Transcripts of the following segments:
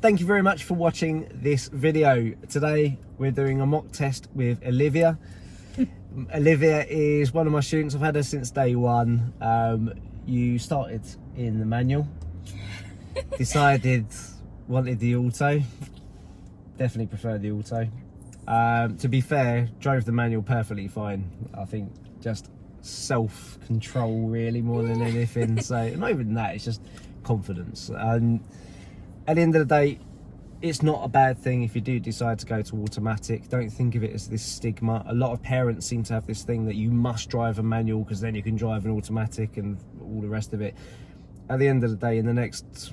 thank you very much for watching this video. Today we're doing a mock test with Olivia. Olivia is one of my students. I've had her since day one. You started in the manual, wanted the auto, definitely preferred the auto. To be fair, drove the manual perfectly fine. I think just self-control really more than anything. So not even that, it's just confidence. And at the end of the day, it's not a bad thing if you do decide to go to automatic. Don't think of it as this stigma. A lot of parents seem to have this thing that you must drive a manual because then you can drive an automatic and all the rest of it. At the end of the day, in the next,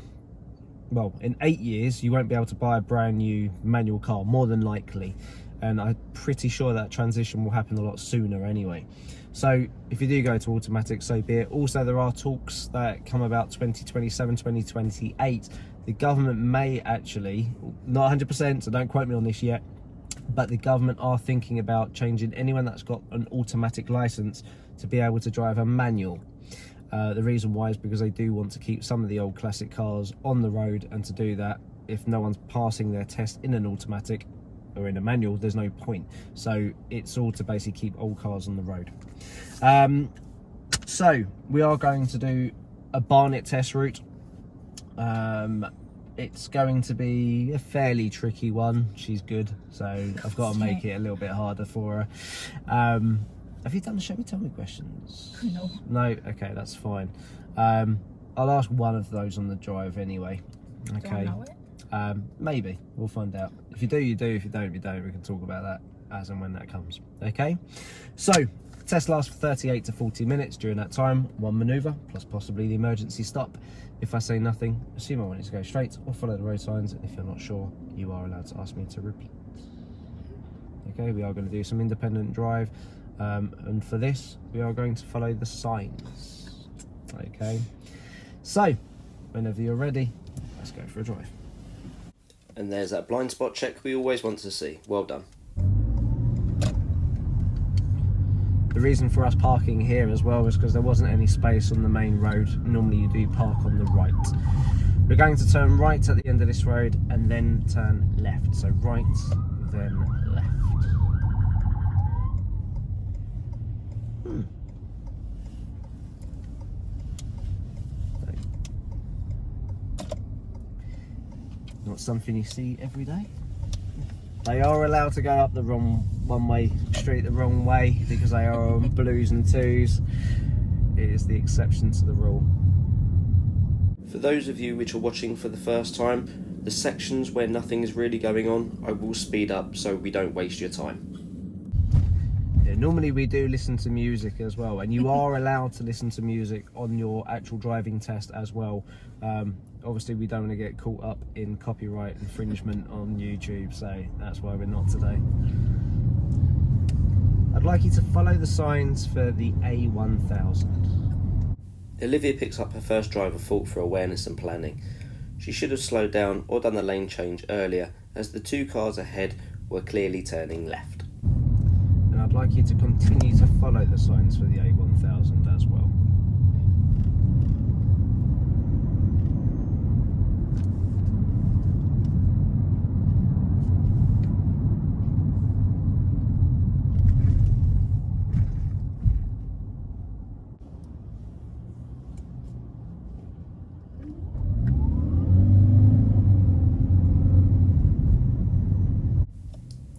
well, in 8 years, you won't be able to buy a brand new manual car, more than likely. And I'm pretty sure that transition will happen a lot sooner anyway. So if you do go to automatic, so be it. Also, there are talks that come about 2027, 2028. The government may actually, not 100%, so don't quote me on this yet, but the government are thinking about changing anyone that's got an automatic license to be able to drive a manual. The reason why is because they do want to keep some of the old classic cars on the road, and to do that, if no one's passing their test in an automatic or in a manual, there's no point. So it's all to basically keep old cars on the road. So we are going to do a Barnet test route. It's going to be a fairly tricky one. She's good, so I've got to make it a little bit harder for her. Have you done the show me tell me questions? No. No? Okay, that's fine. I'll ask one of those on the drive anyway. Okay. Do I know it? Maybe. We'll find out. If you do, you do. If you don't, you don't. We can talk about that as and when that comes. Okay? So, test lasts for 38 to 40 minutes. During that time, one manoeuvre, plus possibly the emergency stop. If I say nothing, assume I want you to go straight or follow the road signs. And if you're not sure, you are allowed to ask me to repeat. Okay, we are going to do some independent drive. And for this, we are going to follow the signs. Okay? So, whenever you're ready, let's go for a drive. And there's that blind spot check we always want to see. Well done. The reason for us parking here as well is because there wasn't any space on the main road. Normally you do park on the right. We're going to turn right at the end of this road and then turn left. So right, then left. Not something you see every day. They are allowed to go up the wrong one-way street the wrong way because they are on blues and twos. It is the exception to the rule. For those of you which are watching for the first time, the sections where nothing is really going on, I will speed up so we don't waste your time. Yeah, normally we do listen to music as well, and you are allowed to listen to music on your actual driving test as well. Obviously we don't want to get caught up in copyright infringement on YouTube, so that's why we're not today. I'd like you to follow the signs for the A1000. Olivia picks up her first driver fault for awareness and planning. She should have slowed down or done the lane change earlier, as the two cars ahead were clearly turning left. And I'd like you to continue to follow the signs for the A1000 as well.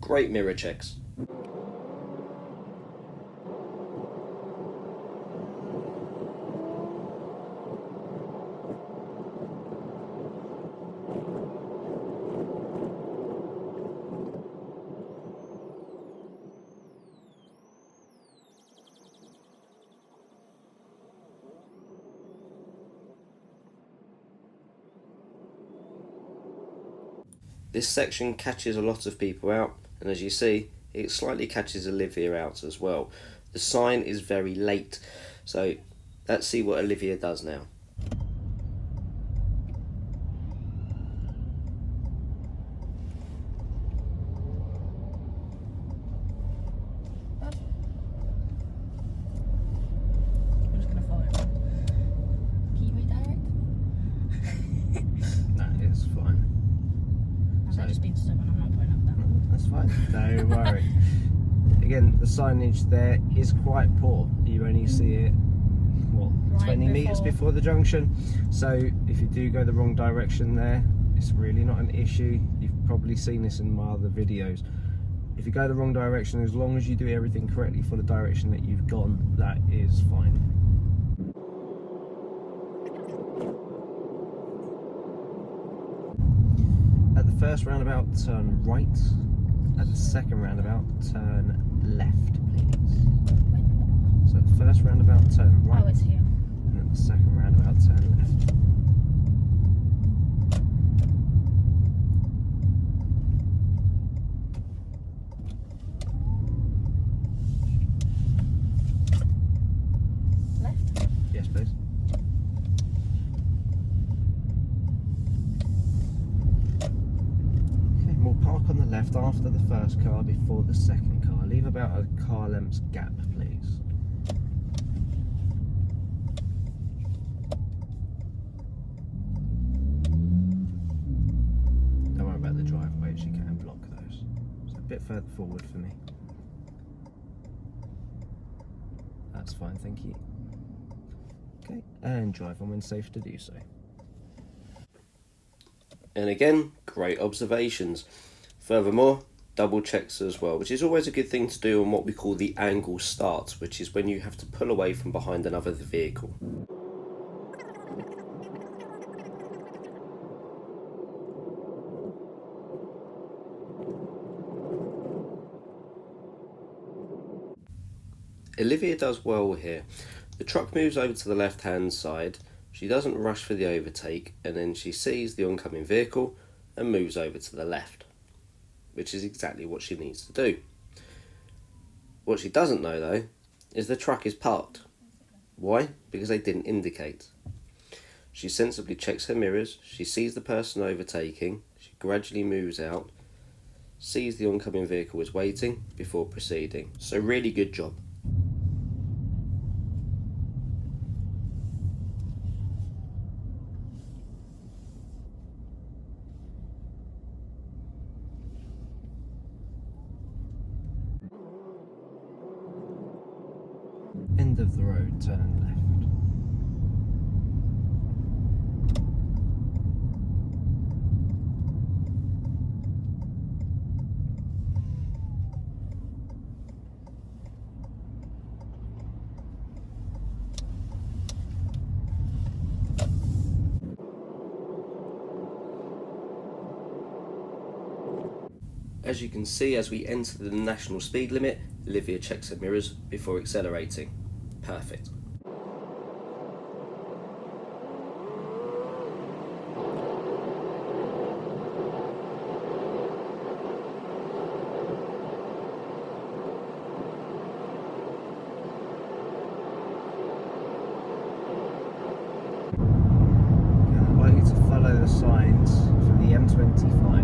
Great mirror checks. This section catches a lot of people out, and as you see, it slightly catches Olivia out as well. The sign is very late, so let's see what Olivia does now. That is fine. again, the signage there is quite poor. You only see it, what, Right 20 metres before the junction. So if you do go the wrong direction there, it's really not an issue. You've probably seen this in my other videos. If you go the wrong direction, as long as you do everything correctly for the direction that you've gone, that is fine. At the first roundabout, turn right. At the second roundabout, turn left, please. So at the first roundabout, turn right. Oh, it's here. And at the second roundabout, turn left. Left? Yes, please. Okay, we'll park on the left after the first car before the second car. Leave about a car length's gap, please. Don't worry about the driveways, you can block those. It's a bit further forward for me. That's fine, thank you. Okay, and drive on when safe to do so. And again, great observations. Furthermore, double checks as well, which is always a good thing to do on what we call the angle start, which is when you have to pull away from behind another vehicle. Olivia does well here. The truck moves over to the left hand side, she doesn't rush for the overtake, and then she sees the oncoming vehicle and moves over to the left, which is exactly what she needs to do. What she doesn't know though is the truck is parked. Why? Because they didn't indicate. She sensibly checks her mirrors, she sees the person overtaking, she gradually moves out, sees the oncoming vehicle is waiting before proceeding. So really good job. End of the road, turn left. As you can see, as we enter the national speed limit, Olivia checks her mirrors before accelerating. Perfect. I'd like you to follow the signs from the M25.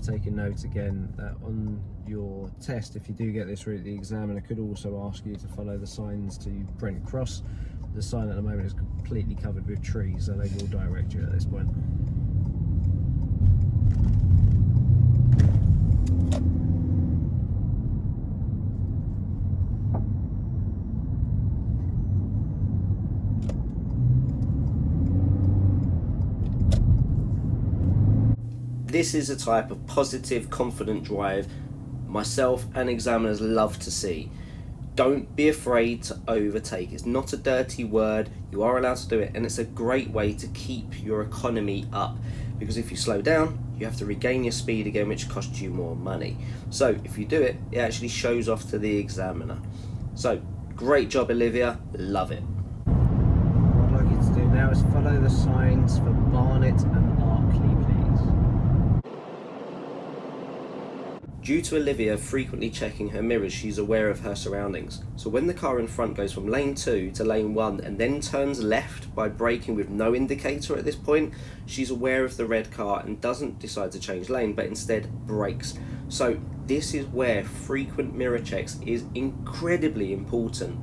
Taking note again that on your test, if you do get this route, the examiner could also ask you to follow the signs to Brent Cross. The sign at the moment is completely covered with trees, so they will direct you at this point. This is a type of positive, confident drive myself and examiners love to see. Don't be afraid to overtake. It's not a dirty word. You are allowed to do it, and it's a great way to keep your economy up, because if you slow down, you have to regain your speed again, which costs you more money. So if you do it, it actually shows off to the examiner. So great job, Olivia. Love it. What I'd like you to do now is follow the signs for Barnet and Arkley, please. Due to Olivia frequently checking her mirrors, she's aware of her surroundings. So when the car in front goes from lane 2 to lane 1 and then turns left by braking with no indicator at this point, she's aware of the red car and doesn't decide to change lane, but instead brakes. So this is where frequent mirror checks is incredibly important,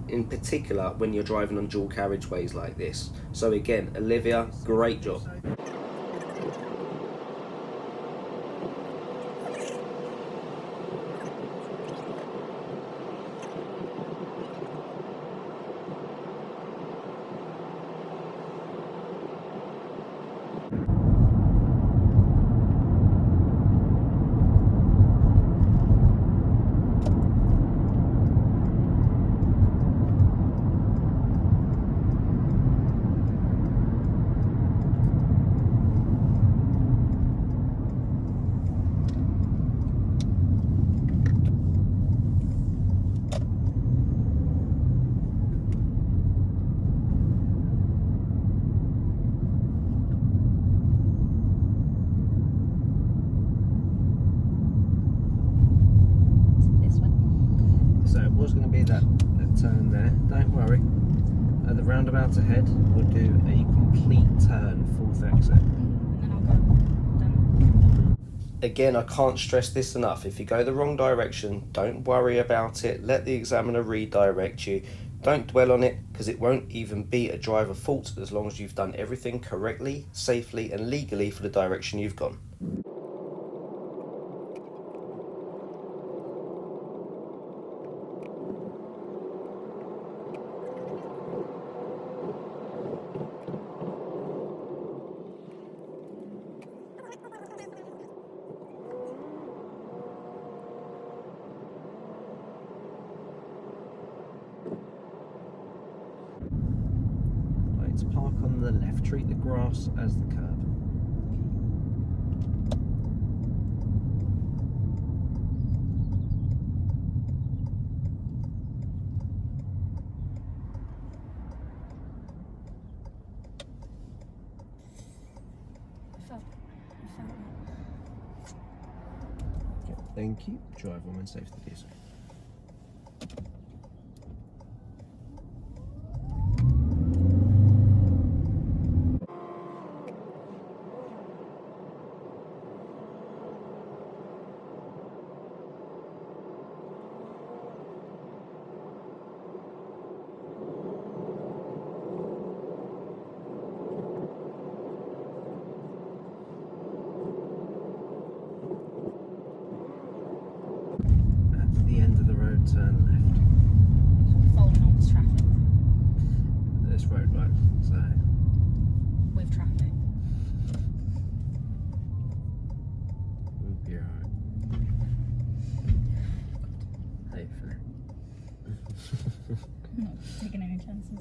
in particular when you're driving on dual carriageways like this. So again, Olivia, great job. That turn there, don't worry. At the roundabouts ahead, we'll do a complete turn, fourth exit. And then I'll go down. Again, I can't stress this enough. If you go the wrong direction, don't worry about it. Let the examiner redirect you. Don't dwell on it, because it won't even be a driver fault as long as you've done everything correctly, safely and legally for the direction you've gone. To park on the left, treat the grass as the curb. I felt Okay, thank you. Drive on when safe to do so. Turn left. following all this traffic This roadwork, so with traffic. we'll be alright. Hopefully. I'm not taking any chances.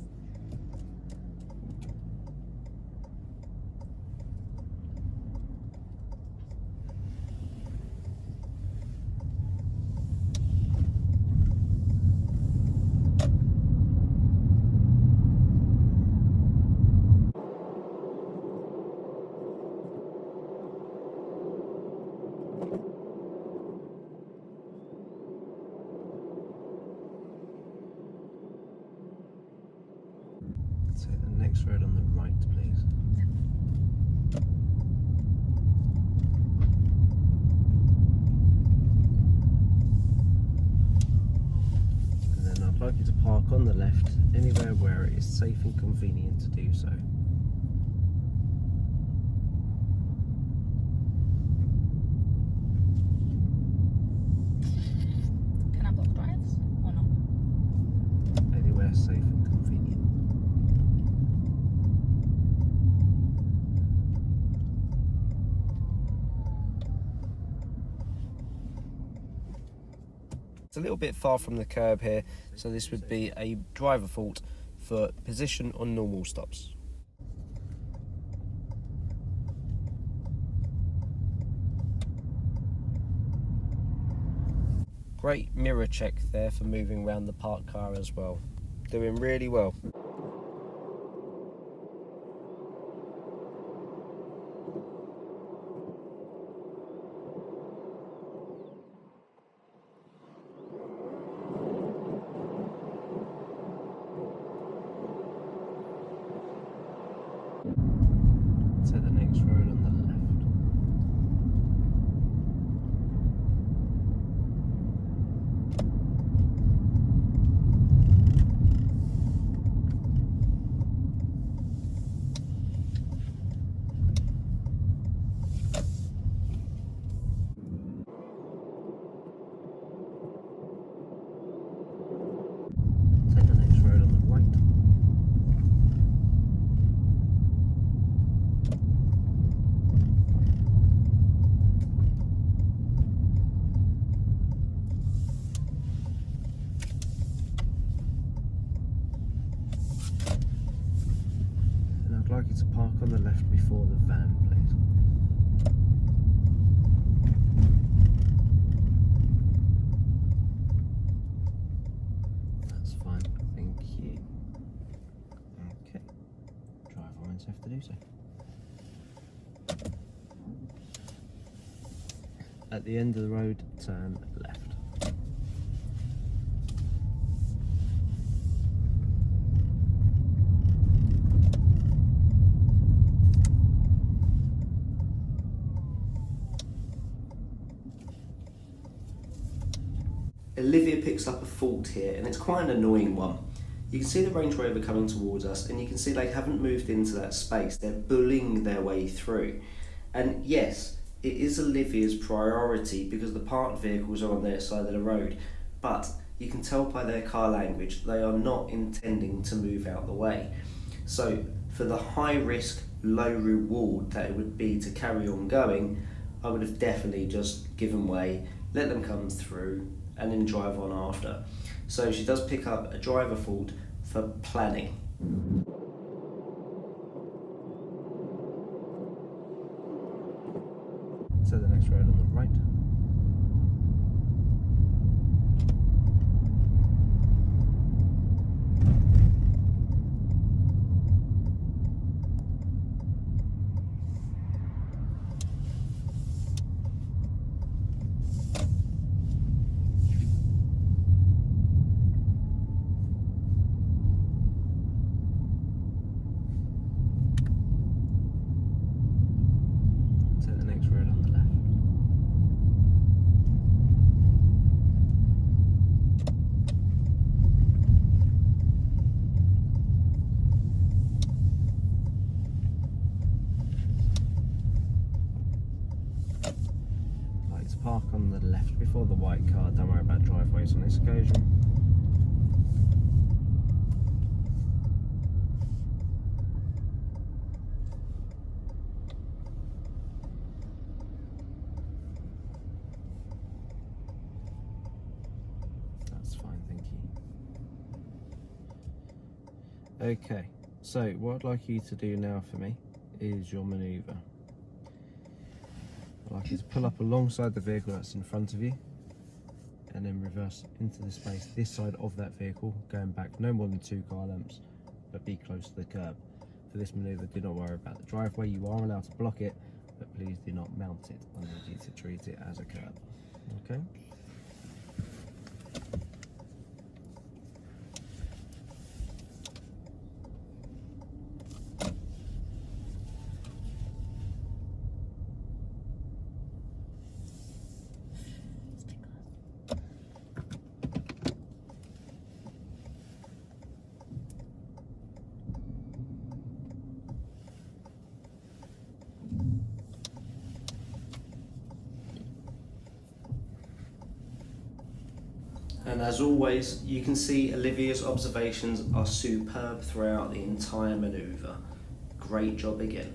Take the next road on the right, please. And then I'd like you to park on the left, anywhere where it is safe and convenient to do so. Can I block drives or not? Anywhere safe and convenient. It's a little bit far from the curb here, so this would be a driver fault for position on normal stops. Great mirror check there for moving around the parked car as well. Doing really well. To the next road on the left. Take the next road on the right. And I'd like you to park on the left before the van, please. That's fine, thank you. Okay, driver won't have to do so. At the end of the road, turn left. Olivia picks up a fault here, and it's quite an annoying one. You can see the Range Rover coming towards us, and you can see they haven't moved into that space. They're bullying their way through. And yes, it is Olivia's priority because the parked vehicles are on their side of the road, but you can tell by their car language they are not intending to move out the way. So for the high risk, low reward that it would be to carry on going, I would have definitely just given way, let them come through, and then drive on after. So she does pick up a driver fault for planning. So the next road on the right. Park on the left before the white car. Don't worry about driveways on this occasion. That's fine, thank you. Okay, so what I'd like you to do now for me is your manoeuvre. I'd like you to pull up alongside the vehicle that's in front of you and then reverse into the space this side of that vehicle, going back no more than 2 car lengths, but be close to the curb. For this manoeuvre, do not worry about the driveway. You are allowed to block it, but please do not mount it. I need you to treat it as a curb. Okay? And as always, you can see Olivia's observations are superb throughout the entire manoeuvre. Great job again.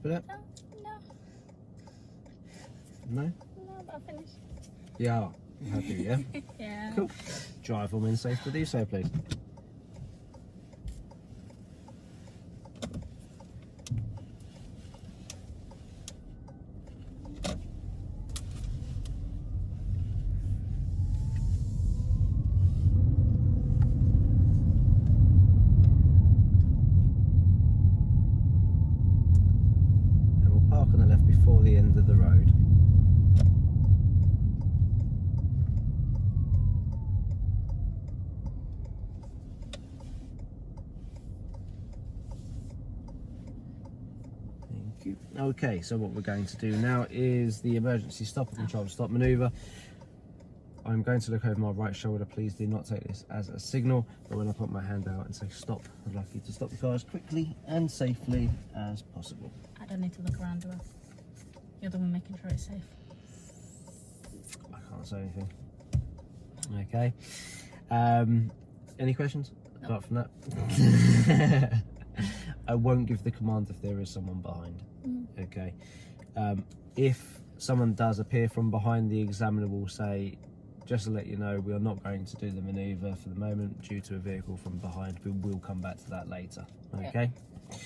with it? No, No? but I'll finish. Yeah. Happy, yeah? Yeah. Cool. Drive on when safe to do so, please. And we'll park on the left before the end of the road. Okay, so what we're going to do now is the emergency stop and control stop manoeuvre. I'm going to look over my right shoulder. Please do not take this as a signal, but when I put my hand out and say stop, I'd like you to stop the car as quickly and safely as possible. I don't need to look around, do I? You're the one making sure it's safe. I can't say anything. Okay. Any questions apart from that? I won't give the command if there is someone behind. Okay. If someone does appear from behind, the examiner will say, just to let you know, we are not going to do the manoeuvre for the moment due to a vehicle from behind. We will come back to that later. Okay. Yeah.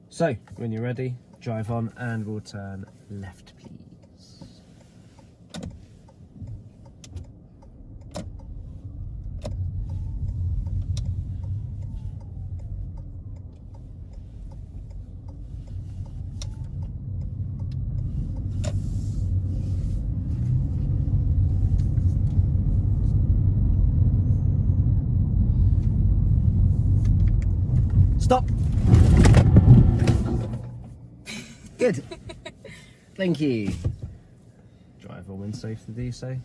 So when you're ready, drive on and we'll turn left, please. Stop. Good. Thank you. Driver when safe to do so.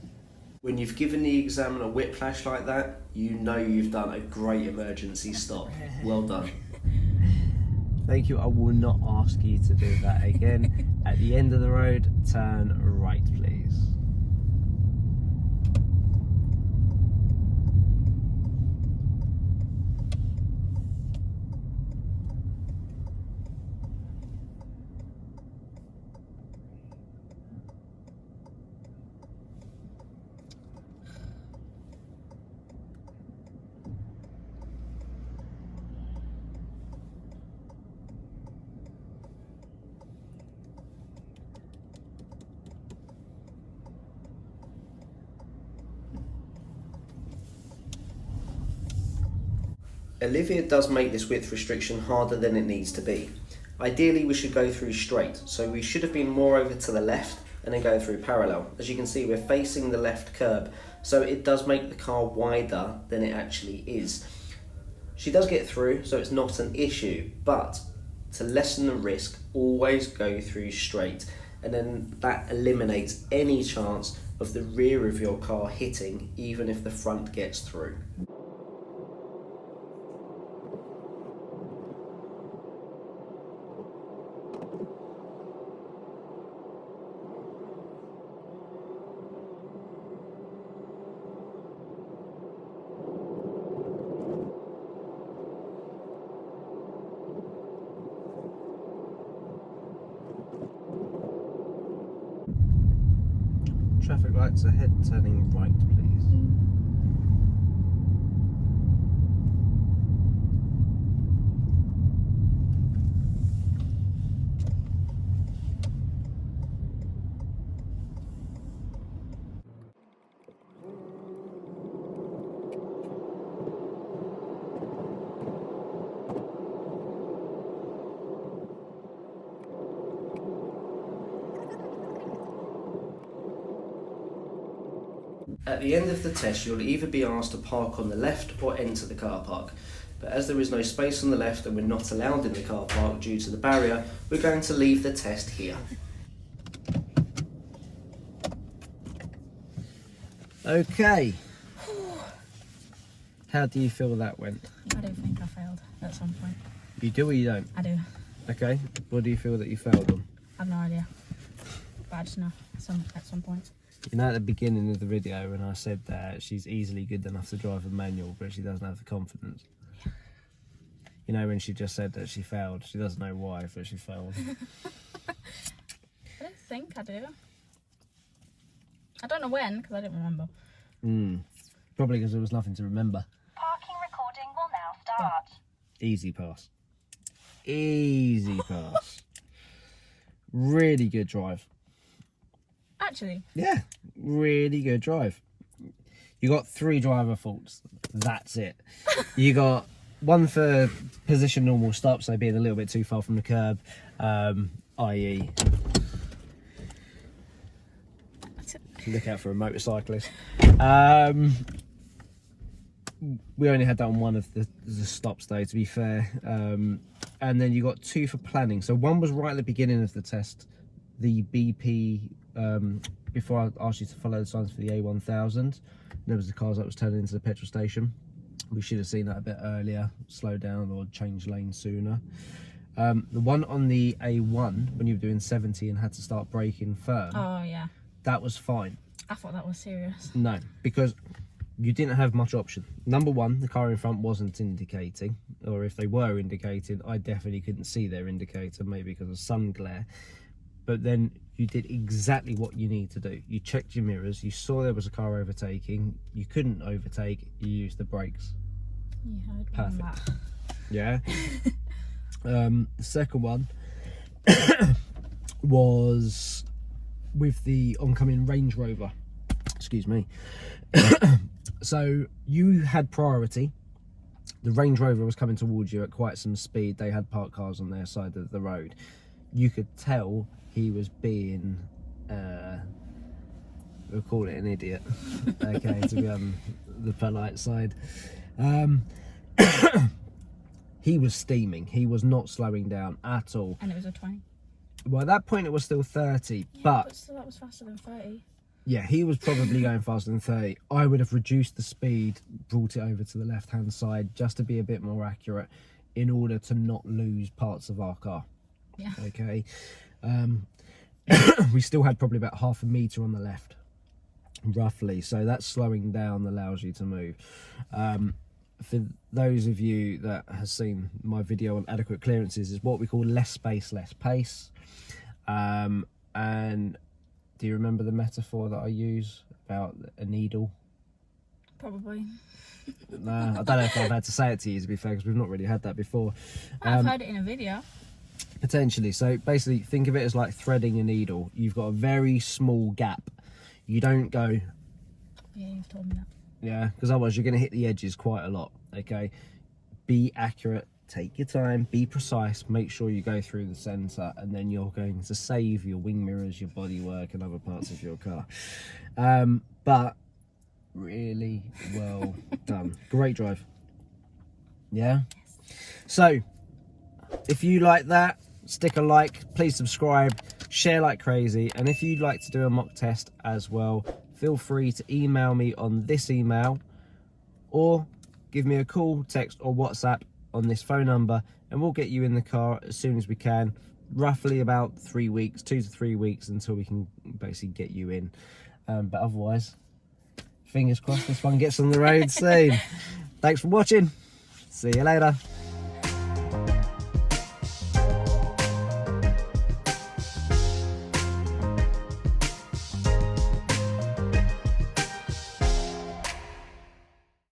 When you've given the examiner whiplash like that, you know you've done a great emergency stop. Well done. Thank you. I will not ask you to do that again. At the end of the road, turn right, please. Olivia does make this width restriction harder than it needs to be. Ideally we should go through straight, so we should have been more over to the left and then go through parallel. As you can see, we're facing the left curb, so it does make the car wider than it actually is. She does get through, so it's not an issue, but to lessen the risk, always go through straight, and then that eliminates any chance of the rear of your car hitting, even if the front gets through. Traffic lights ahead, turning right, please. At the end of the test, you'll either be asked to park on the left or enter the car park. But as there is no space on the left and we're not allowed in the car park due to the barrier, we're going to leave the test here. Okay. How do you feel that went? I don't think I failed at some point. You do or you don't? I do. Okay. What do you feel that you failed on? I've no idea. But I just know at some point. You know, at the beginning of the video when I said that she's easily good enough to drive a manual, but she doesn't have the confidence. You know, when she just said that she failed. She doesn't know why, but she failed. I don't think I do. I don't know when, because I didn't remember. Probably because there was nothing to remember. Parking recording will now start. Easy pass. Easy pass. Really good drive. Actually, Yeah, really good drive. You got 3 driver faults. That's it. You got one for position normal stop, so being a little bit too far from the curb, i.e. look out for a motorcyclist. We only had that on one of the stops though, to be fair. And then you got 2 for planning. So one was right at the beginning of the test, the BP, before I asked you to follow the signs for the A1000. There was the cars that was turning into the petrol station. We should have seen that a bit earlier, slow down or change lane sooner. The one on the A1, when you were doing 70 and had to start braking firm, oh yeah, that was fine. I thought that was serious. No, because you didn't have much option. Number one, the car in front wasn't indicating, or if they were indicating, I definitely couldn't see their indicator, maybe because of sun glare. But then you did exactly what you need to do. You checked your mirrors, you saw there was a car overtaking, you couldn't overtake, you used the brakes. Yeah, I'd Perfect. Yeah. The second one was with the oncoming Range Rover. Excuse me. So you had priority. The Range Rover was coming towards you at quite some speed. They had parked cars on their side of the road. You could tell he was being, we'll call it an idiot, okay, to be on the polite side. He was steaming. He was not slowing down at all. And it was a 20. Well, at that point it was still 30, Yeah, but still that was faster than 30. yeah, he was probably going faster than 30. I would have reduced the speed, brought it over to the left-hand side just to be a bit more accurate in order to not lose parts of our car. Yeah. Okay. We still had probably about half a metre on the left, roughly. So that slowing down allows you to move. For those of you that has seen my video on adequate clearances, is what we call less space, less pace. And do you remember the metaphor that I use about a needle? Probably. Nah, I don't know if I've had to say it to you, to be fair, because we've not really had that before. I've heard it in a video. Potentially. So basically, think of it as like threading a needle. You've got a very small gap. You don't go... Yeah, you've told me that. Yeah, because otherwise you're going to hit the edges quite a lot, okay? Be accurate, take your time, be precise, make sure you go through the centre, and then you're going to save your wing mirrors, your bodywork and other parts of your car. But really well done. Great drive. Yeah? So, if you like that, stick a like, please subscribe, share like crazy, and if you'd like to do a mock test as well, feel free to email me on this email or give me a call, text or WhatsApp on this phone number, and we'll get you in the car as soon as we can. Roughly about 3 weeks, 2 to 3 weeks until we can basically get you in. But otherwise, fingers crossed this one gets on the road soon. Thanks for watching. See you later.